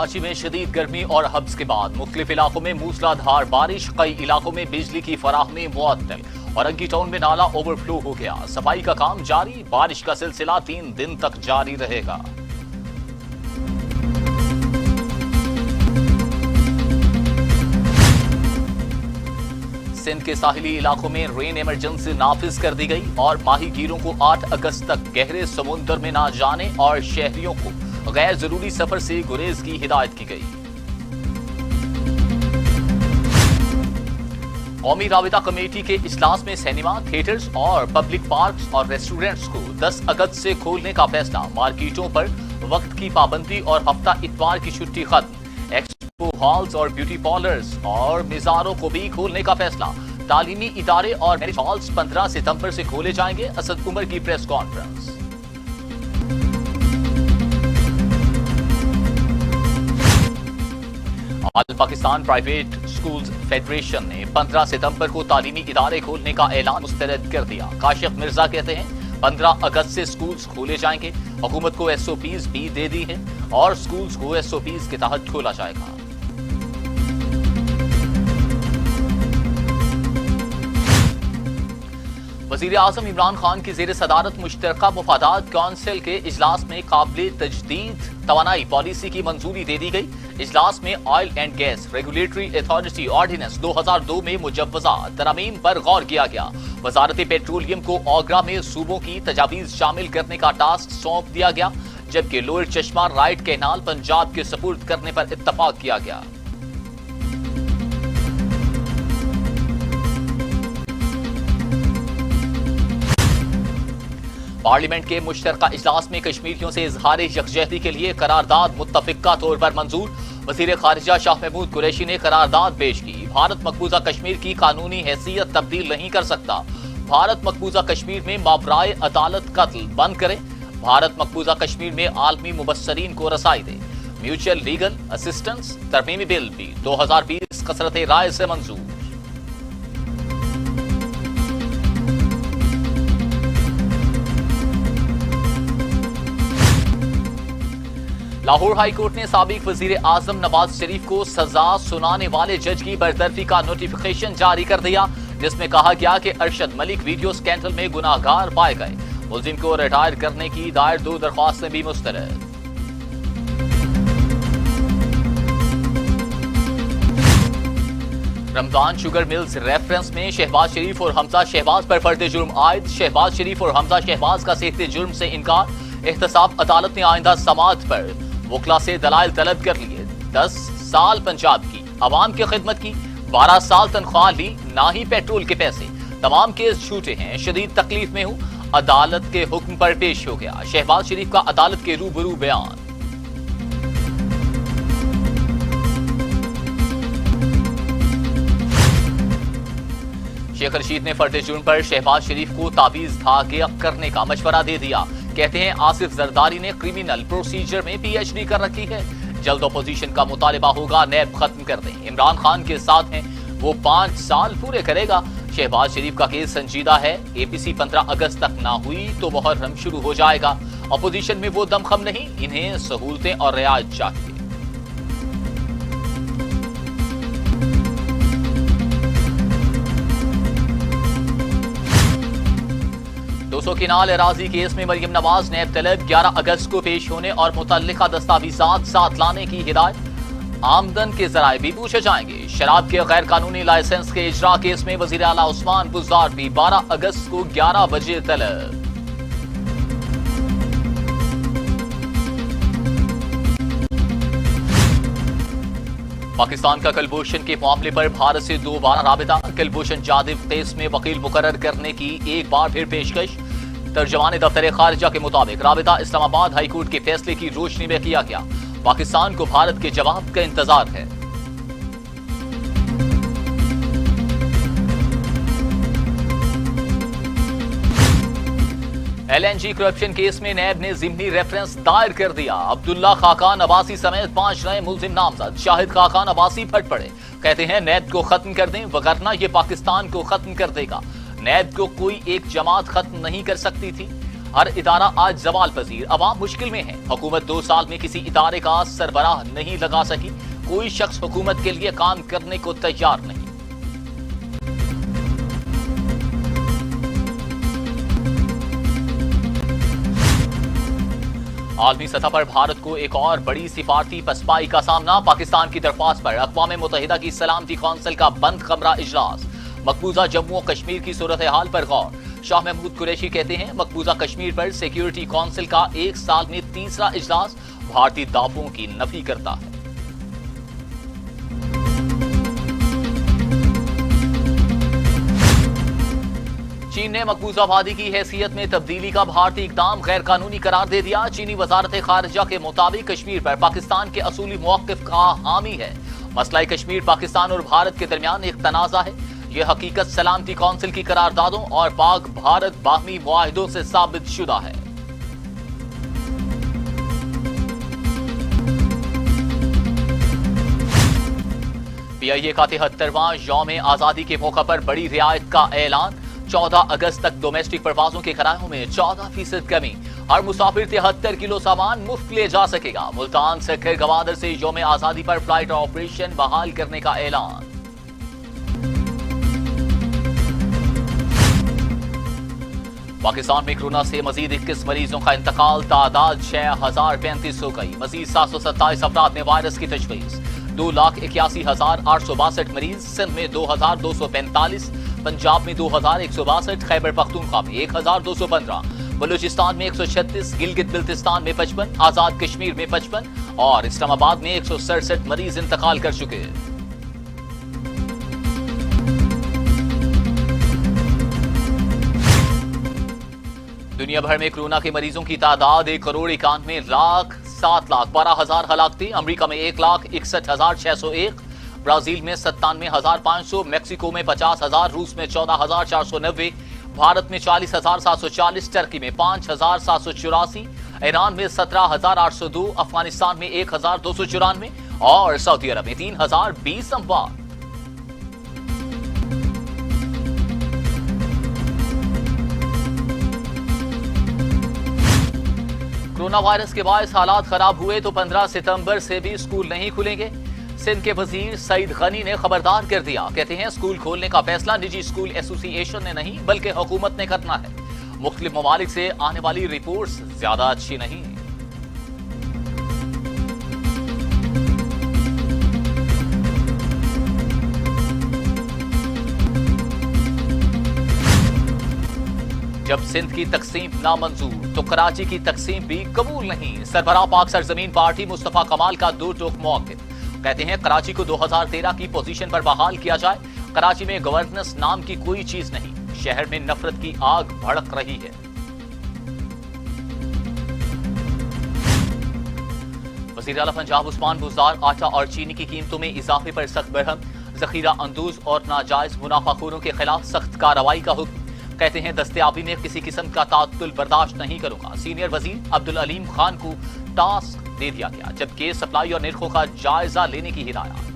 कराची में शदीद गर्मी और हब्स के बाद मुख्तलिफ इलाकों में मूसलाधार बारिश, कई इलाकों में बिजली की फराहमी मुअत्तल। औरंगी टाउन में नाला ओवरफ्लो हो गया। सफाई का काम जारी। बारिश का सिलसिला 3 दिन तक जारी रहेगा। सिंध के साहिली इलाकों में रेन इमरजेंसी नाफिज कर दी गई और माहीगीरों को 8 अगस्त तक गहरे समुद्र में ना जाने और शहरियों को गैर जरूरी सफर से गुरेज की हिदायत की गई। कौमी राबिता कमेटी के इजलास में सिनेमा, थिएटर्स और पब्लिक पार्क्स और रेस्टोरेंट्स को 10 अगस्त से खोलने का फैसला। मार्केटों पर वक्त की पाबंदी और हफ्ता इतवार की छुट्टी खत्म। एक्सपो हॉल्स और ब्यूटी पार्लर्स और मिजारों को भी खोलने का फैसला। तालीमी इदारे और मैरिज हॉल्स 15 सितंबर से खोले जाएंगे। असद उमर की press conference. All Pakistan private schools federation ने 15 सितंबर को तालीमी इदारे खोलने का ऐलान मुस्तरद कर दिया। काशिफ मिर्जा कहते हैं 15 अगस्त से स्कूल्स खोले जाएंगे। हुकूमत को एसओपीज भी दे दी है और स्कूल्स को एसओपीज के तहत खोला जाएगा। वज़ीर आज़म इमरान खान की ज़ेर सदारत मुश्तरका मुफादात कौंसिल के इजलास में काबिल तजदीद तवानाई पॉलिसी की मंजूरी दे दी गई। इजलास में oil and gas regulatory authority ordinance 2002 में मुजव्वजा तरमीम पर गौर किया गया। वजारत पेट्रोलियम को ओगरा में सूबों की तजावीज शामिल करने का टास्क सौंप दिया गया, जबकि लोअर चश्मा राइट कैनाल पंजाब के सपुर्द करने पर इत्तफाक किया गया। पार्लियामेंट के मुश्तरका इजलास में कश्मीरियों से इजहार यकजहती के लिए करारदाद मुत्तफिका तौर पर मंजूर। वजीर खारिजा शाह महमूद कुरैशी ने करारदाद पेश की। भारत मकबूजा कश्मीर की कानूनी हैसियत तब्दील नहीं कर सकता। भारत मकबूजा कश्मीर में मावराए अदालत कत्ल बंद करें। भारत मकबूजा कश्मीर में आलमी मुबस्सरीन को रसाई दे। म्यूचुअल लीगल असिस्टेंस तरमीमी बिल भी 2020 कसरत राय से मंजूर। लाहौर हाई कोर्ट ने साबिक वजीर आजम नवाज शरीफ को सजा सुनाने वाले जज की बरतरफी का नोटिफिकेशन जारी कर दिया, जिसमें कहा गया कि अरशद मलिक वीडियो स्कैंडल में गुनाहगार पाए गए। मुलजिम को रिटायर करने की दायर 2 दरख्वास्तें भी मुस्तरद। रमजान शुगर मिल्स रेफरेंस में शहबाज शरीफ और हमजा शहबाज पर फर्द जुर्म आयद। शहबाज शरीफ और हमजा शहबाज का सेहते जुर्म से इनकार। एहतसाब अदालत ने आइंदा समाअत पर वकला से दलाइल तलब कर लिए। 10 साल पंजाब की अवाम की खिदमत की, 12 साल तनख्वाह ली, ना ही पेट्रोल के पैसे। तमाम केस झूठे हैं, शदीद तकलीफ में हूं, अदालत के हुक्म पर पेश हो गया। शहबाज शरीफ का अदालत के रूबरू बयान। शेख रशीद ने फर्द जुर्म पर शहबाज शरीफ को ताबीज धागे करने का मशवरा दे दिया। कहते हैं आसिफ जरदारी ने क्रिमिनल प्रोसीजर में पीएचडी कर रखी है। जल्द अपोजिशन का मुतालिबा होगा, नैब खत्म कर दें। इमरान खान के साथ हैं, वो 5 साल पूरे करेगा। शहबाज शरीफ का केस संजीदा है। एपीसी 15 अगस्त तक ना हुई तो मुहर्रम शुरू हो जाएगा। अपोजिशन में वो दमखम नहीं, इन्हें सहूलतें और रियायत चाहिए। किनाल एराजी केस में मरियम नवाज नैब तलब 11 अगस्त को पेश होने और मुतल्लिका दस्तावेजात साथ लाने की हिदायत। आमदन के जराए भी पूछे जाएंगे। शराब के गैर कानूनी लाइसेंस के इजरा केस में वजीर आला उस्मान बुज़दार भी 12 अगस्त को 11 बजे तलब। पाकिस्तान का कुलभूषण के मामले पर भारत से दोबारा राबिता। कुलभूषण जाधव केस में वकील मुकर्रर करने की एक बार फिर पेशकश। तर्जमान दफ्तर खारिजा के मुताबिक राबिता इस्लामाबाद हाई कोर्ट के फैसले की रोशनी में किया गया। पाकिस्तान को भारत के जवाब का इंतजार है। एलएनजी करप्शन केस में नैब ने जिमनी रेफरेंस दायर कर दिया। अब्दुल्ला खाकान अब्बासी समेत 5 नए मुलजिम नामजद। शाहिद खाकान अब्बासी फट पड़े, कहते हैं नैब को खत्म कर दें, वगरना ये पाकिस्तान को खत्म कर देगा। नैब को कोई एक जमात खत्म नहीं कर सकती थी। ہر ادارہ آج زوال پذیر، عوام مشکل میں ہے۔ حکومت 2 سال میں کسی ادارے کا سربراہ نہیں لگا سکی، کوئی شخص حکومت کے لیے کام کرنے کو تیار نہیں۔ عالمی سطح پر بھارت کو ایک اور بڑی سفارتی پسپائی کا سامنا، پاکستان کی درخواست پر اقوام متحدہ کی سلامتی کونسل کا بند کمرہ اجلاس، مقبوضہ جموں و کشمیر کی صورتحال پر غور۔ شاہ محمود قریشی کہتے ہیں مقبوضہ کشمیر پر سیکیورٹی کونسل کا 1 سال میں تیسرا اجلاس بھارتی دعووں کی نفی کرتا ہے۔ چین نے مقبوضہ وادی کی حیثیت میں تبدیلی کا بھارتی اقدام غیر قانونی قرار دے دیا۔ چینی وزارت خارجہ کے مطابق کشمیر پر پاکستان کے اصولی موقف کا حامی ہے۔ مسئلہ کشمیر پاکستان اور بھارت کے درمیان ایک تنازع ہے۔ یہ حقیقت سلامتی کونسل کی قراردادوں اور پاک بھارت باہمی معاہدوں سے ثابت شدہ ہے۔ پی آئی اے کا 73واں یوم آزادی کے موقع پر بڑی رعایت کا اعلان، 14 اگست تک ڈومیسٹک پروازوں کے کرایوں میں 14% کمی، ہر مسافر 73 کلو سامان مفت لے جا سکے گا۔ ملتان سے کھیر گوادر سے یوم آزادی پر فلائٹ آپریشن بحال کرنے کا اعلان۔ پاکستان میں کورونا سے مزید 21 مریضوں کا انتقال، تعداد 6035 ہو گئی۔ مزید 727 افراد میں وائرس کی تشخیص، 2,81,862 مریض۔ سندھ میں 2,245، پنجاب میں 2,162، خیبر پختونخوا میں 1,215، بلوچستان میں 136، گلگت بلتستان میں 55، آزاد کشمیر میں 55 اور اسلام آباد میں 167 مریض انتقال کر چکے ہیں۔ دنیا بھر میں کورونا کے مریضوں کی تعداد 1,91,07,12,000 ہلاکتیں۔ امریکہ میں 1,61,601، برازیل میں 97,500، میکسیکو میں 50,000، روس میں 14,490، بھارت میں 40,740، ٹرکی میں 5,784، ایران میں 17,802، افغانستان میں 1,294 اور سعودی عرب میں 3,020 اموات۔ کورونا وائرس کے باعث حالات خراب ہوئے تو 15 ستمبر سے بھی اسکول نہیں کھلیں گے۔ سندھ کے وزیر سعید غنی نے خبردار کر دیا، کہتے ہیں اسکول کھولنے کا فیصلہ نجی اسکول ایسوسی ایشن نے نہیں بلکہ حکومت نے کرنا ہے۔ مختلف ممالک سے آنے والی رپورٹس زیادہ اچھی نہیں ہیں۔ جب سندھ کی تقسیم نامنظور تو کراچی کی تقسیم بھی قبول نہیں۔ سربراہ پاک سرزمین پارٹی مصطفیٰ کمال کا دو ٹوک موقف، کہتے ہیں کراچی کو 2013 کی پوزیشن پر بحال کیا جائے۔ کراچی میں گورننس نام کی کوئی چیز نہیں، شہر میں نفرت کی آگ بھڑک رہی ہے۔ وزیر اعلیٰ پنجاب عثمان بزدار آٹا اور چینی کی قیمتوں میں اضافے پر سخت برہم، ذخیرہ اندوز اور ناجائز منافع خوروں کے خلاف سخت کارروائی کا حکم، کہتے ہیں دستیابی میں کسی قسم کا تعطل برداشت نہیں کروں گا۔ سینئر وزیر عبدالعلیم خان کو ٹاسک دے دیا گیا، جبکہ سپلائی اور نرخوں کا جائزہ لینے کی ہدایت۔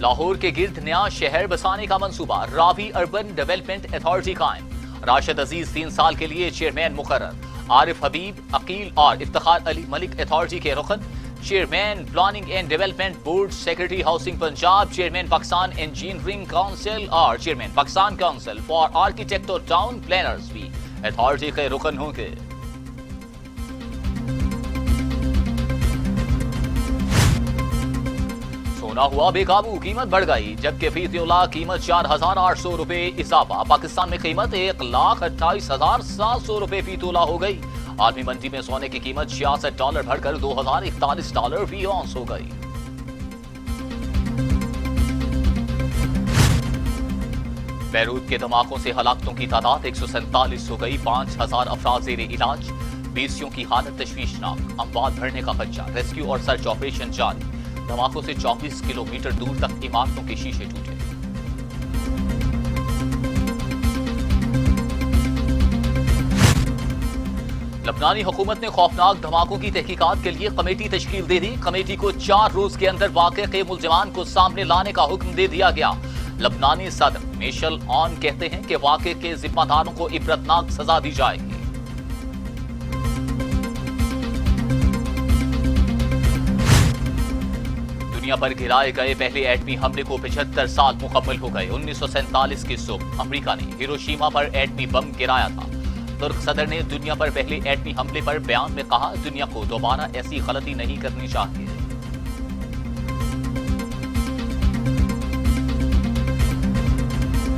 لاہور کے گرد نیا شہر بسانے کا منصوبہ، راوی اربن ڈیولپمنٹ اتھارٹی قائم، راشد عزیز 3 سال کے لیے چیئرمین مقرر، عارف حبیب، عقیل اور افتخار علی ملک اتھارٹی کے رکن، chairman planning and development board, secretary housing Punjab, chairman Pakistan engineering council اور chairman Pakistan council for architect اور ٹاؤن پلانرز بھی اتھارٹی کے رکن ہوں گے۔ سونا ہوا بے قابو، قیمت بڑھ گئی، جبکہ فی تولہ قیمت 4,800 روپے اضافہ۔ پاکستان میں قیمت 1,28,700 روپے فی تولہ ہو گئی۔ عالمی منڈی میں سونے کی قیمت $66 بڑھ کر $2,041 فی اونس ہو گئی۔ بیروت کے دھماکوں سے ہلاکتوں کی تعداد 147 ہو گئی، 5,000 افراد زیر علاج، 20 کی حالت تشویشناک، اموات بھرنے کا خدشہ، ریسکیو اور سرچ آپریشن جاری۔ دھماکوں سے 24 کلومیٹر دور تک عمارتوں کے شیشے ٹوٹے۔ لبنانی حکومت نے خوفناک دھماکوں کی تحقیقات کے لیے کمیٹی تشکیل دے دی۔ کمیٹی کو 4 روز کے اندر واقعے کے ملزمان کو سامنے لانے کا حکم دے دیا گیا۔ لبنانی صدر میشل عون کہتے ہیں کہ واقعے کے ذمہ داروں کو عبرتناک سزا دی جائے گی۔ دنیا پر گرائے گئے پہلے ایٹمی حملے کو 75 سال مکمل ہو گئے۔ 1947 کی صبح امریکہ نے ہیروشیما پر ایٹمی بم گرایا تھا۔ ترک صدر نے دنیا پر پہلے ایٹمی حملے پر بیان میں کہا، دنیا کو دوبارہ ایسی غلطی نہیں کرنی چاہیے۔